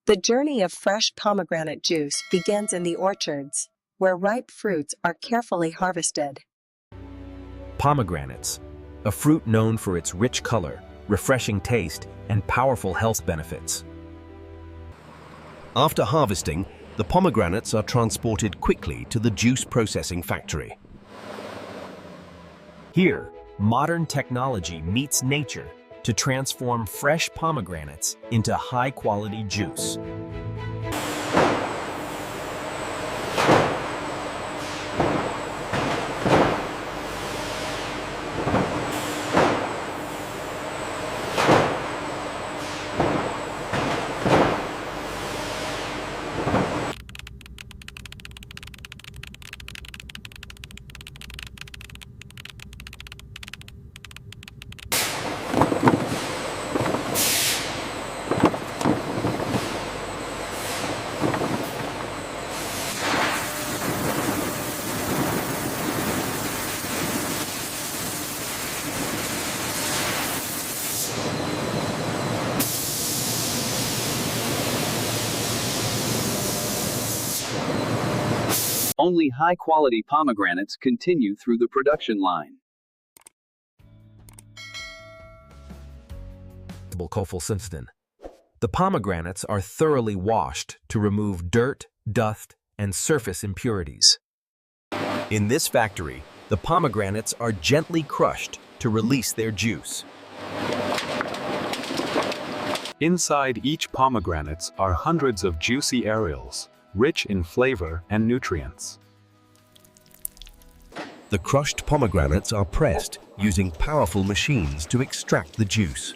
The journey of fresh pomegranate juice begins in the orchards, where ripe fruits are carefully harvested. Pomegranates, a fruit known for its rich color, refreshing taste, and powerful health benefits. After harvesting, the pomegranates are transported quickly to the juice processing factory. Here, modern technology meets nature to transform fresh pomegranates into high-quality juice. Only high-quality pomegranates continue through the production line. The pomegranates are thoroughly washed to remove dirt, dust, and surface impurities. In this factory, the pomegranates are gently crushed to release their juice. Inside each pomegranates are hundreds of juicy arils, rich in flavor and nutrients. The crushed pomegranates are pressed using powerful machines to extract the juice.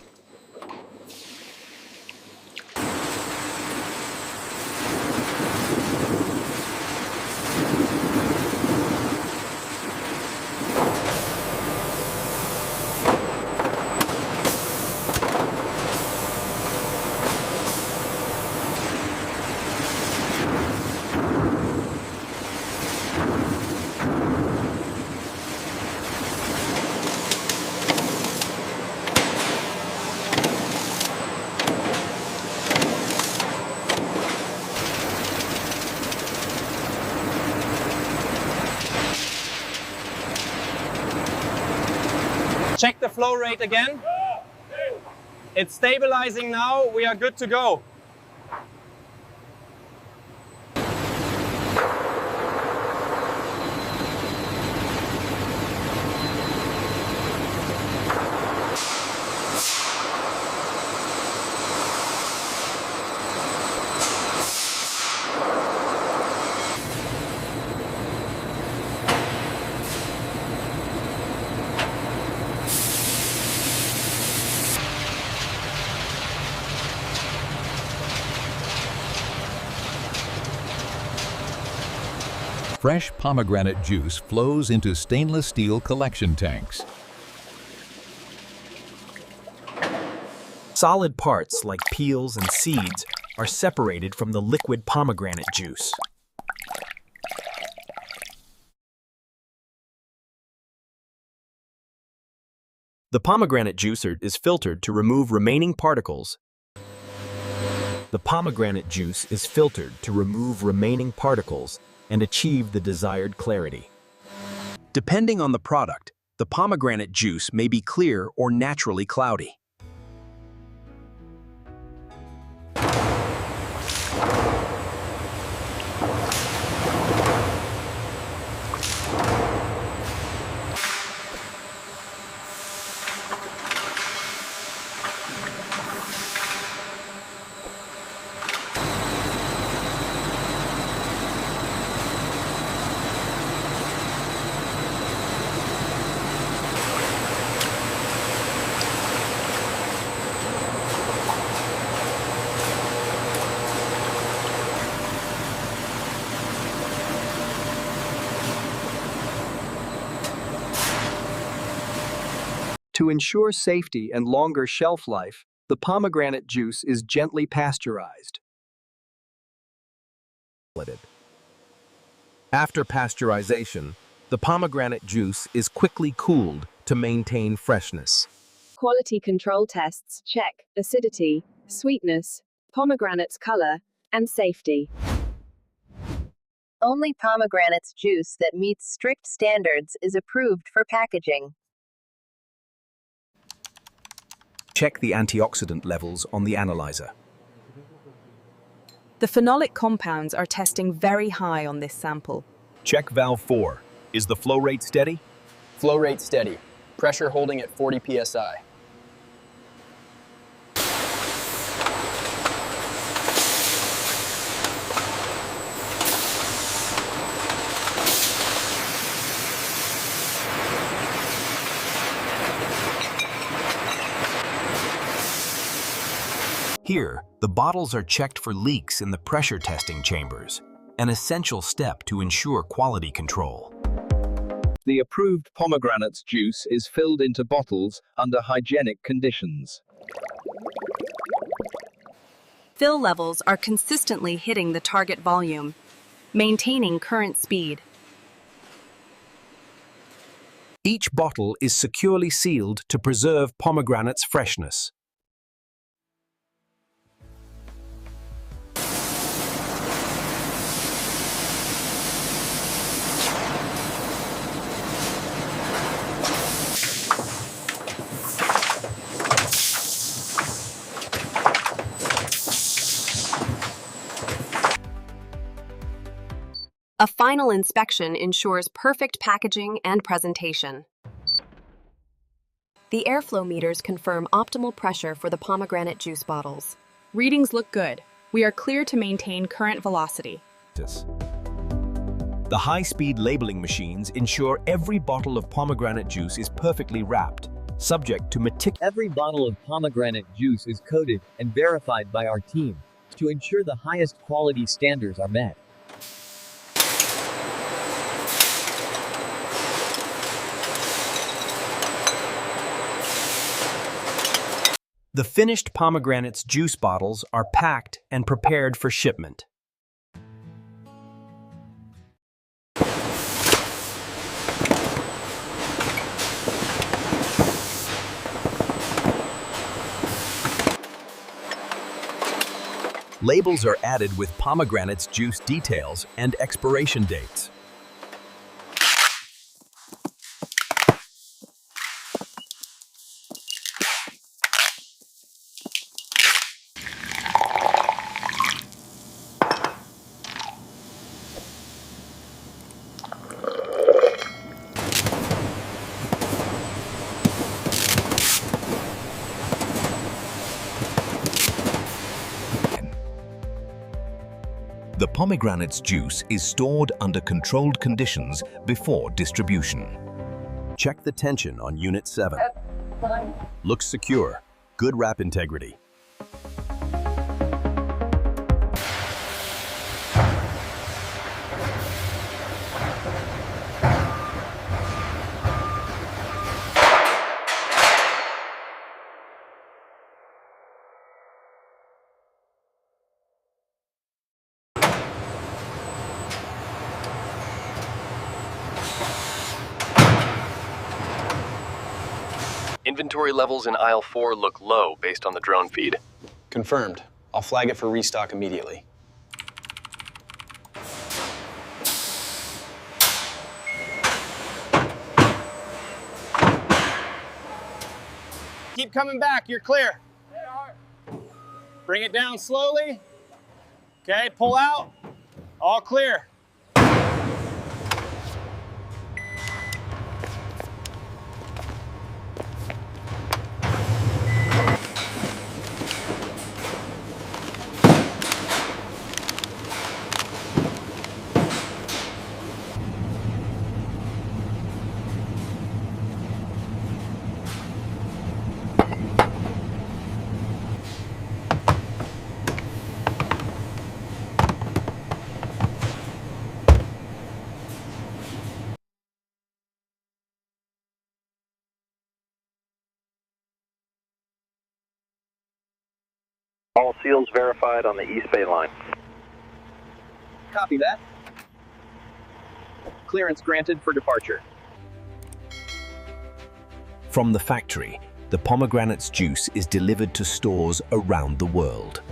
Check the flow rate again. It's stabilizing now. We are good to go. Fresh pomegranate juice flows into stainless steel collection tanks. Solid parts like peels and seeds are separated from the liquid pomegranate juice. The pomegranate juicer is filtered to remove remaining particles. The pomegranate juice is filtered to remove remaining particles and achieve the desired clarity. Depending on the product, the pomegranate juice may be clear or naturally cloudy. To ensure safety and longer shelf life, the pomegranate juice is gently pasteurized. After pasteurization, the pomegranate juice is quickly cooled to maintain freshness. Quality control tests check acidity, sweetness, pomegranate's color, and safety. Only pomegranate's juice that meets strict standards is approved for packaging. Check the antioxidant levels on the analyzer. The phenolic compounds are testing very high on this sample. Check valve 4. Is the flow rate steady? Flow rate steady. Pressure holding at 40 psi. Here, the bottles are checked for leaks in the pressure testing chambers, an essential step to ensure quality control. The approved pomegranate's juice is filled into bottles under hygienic conditions. Fill levels are consistently hitting the target volume, maintaining current speed. Each bottle is securely sealed to preserve pomegranate's freshness. A final inspection ensures perfect packaging and presentation. The airflow meters confirm optimal pressure for the pomegranate juice bottles. Readings look good. We are clear to maintain current velocity. The high-speed labeling machines ensure every bottle of pomegranate juice is perfectly wrapped, subject to meticulous. Every bottle of pomegranate juice is coded and verified by our team to ensure the highest quality standards are met. The finished pomegranate's juice bottles are packed and prepared for shipment. Labels are added with pomegranate's juice details and expiration dates. The pomegranate's juice is stored under controlled conditions before distribution. Check the tension on Unit 7. Looks secure. Good wrap integrity. Inventory levels in aisle 4 look low based on the drone feed. Confirmed. I'll flag it for restock immediately. Keep coming back, you're clear. Bring it down slowly. Okay, pull out. All clear. All seals verified on the East Bay line. Copy that. Clearance granted for departure. From the factory, the pomegranate's juice is delivered to stores around the world.